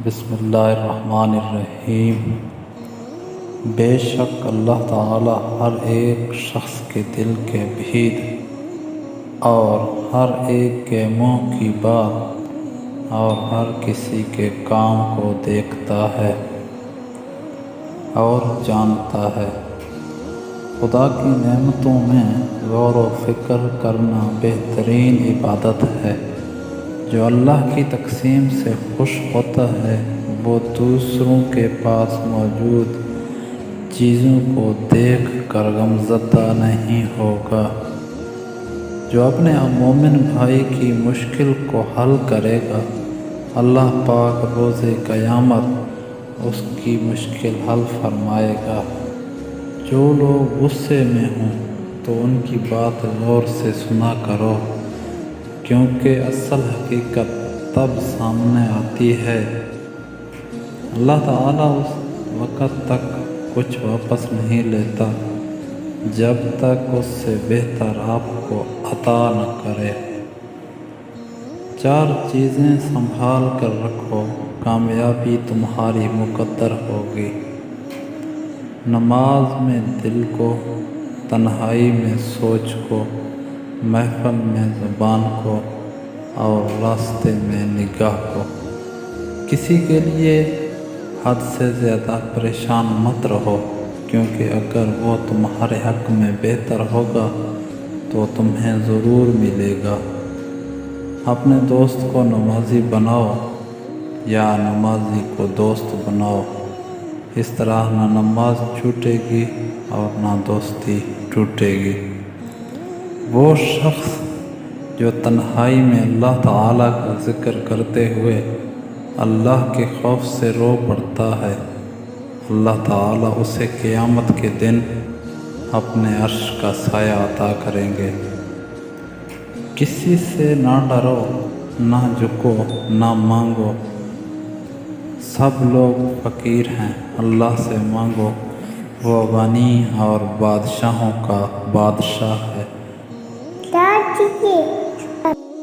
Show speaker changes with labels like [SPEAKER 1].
[SPEAKER 1] بسم اللہ الرحمن الرحیم۔ بے شک اللہ تعالی ہر ایک شخص کے دل کے بھید اور ہر ایک کے منہ کی بات اور ہر کسی کے کام کو دیکھتا ہے اور جانتا ہے۔ خدا کی نعمتوں میں غور و فکر کرنا بہترین عبادت ہے۔ جو اللہ کی تقسیم سے خوش ہوتا ہے وہ دوسروں کے پاس موجود چیزوں کو دیکھ کر غمزدہ نہیں ہوگا۔ جو اپنے مومن بھائی کی مشکل کو حل کرے گا، اللہ پاک روز قیامت اس کی مشکل حل فرمائے گا۔ جو لوگ غصے میں ہوں تو ان کی بات غور سے سنا کرو، کیونکہ اصل حقیقت تب سامنے آتی ہے۔ اللہ تعالیٰ اس وقت تک کچھ واپس نہیں لیتا جب تک اس سے بہتر آپ کو عطا نہ کرے۔ 4 چیزیں سنبھال کر رکھو، کامیابی تمہاری مقدر ہوگی۔ نماز میں دل کو، تنہائی میں سوچ کو، محفل میں زبان کو اور راستے میں نگاہ کو۔ کسی کے لیے حد سے زیادہ پریشان مت رہو، کیونکہ اگر وہ تمہارے حق میں بہتر ہوگا تو تمہیں ضرور ملے گا۔ اپنے دوست کو نمازی بناؤ یا نمازی کو دوست بناؤ، اس طرح نہ نماز چھوٹے گی اور نہ دوستی ٹوٹے گی۔ وہ شخص جو تنہائی میں اللہ تعالیٰ کا ذکر کرتے ہوئے اللہ کے خوف سے رو پڑتا ہے، اللہ تعالیٰ اسے قیامت کے دن اپنے عرش کا سایہ عطا کریں گے۔ کسی سے نہ ڈرو، نہ جھکو، نہ مانگو۔ سب لوگ فقیر ہیں، اللہ سے مانگو، وہ غنی اور بادشاہوں کا بادشاہ ہے۔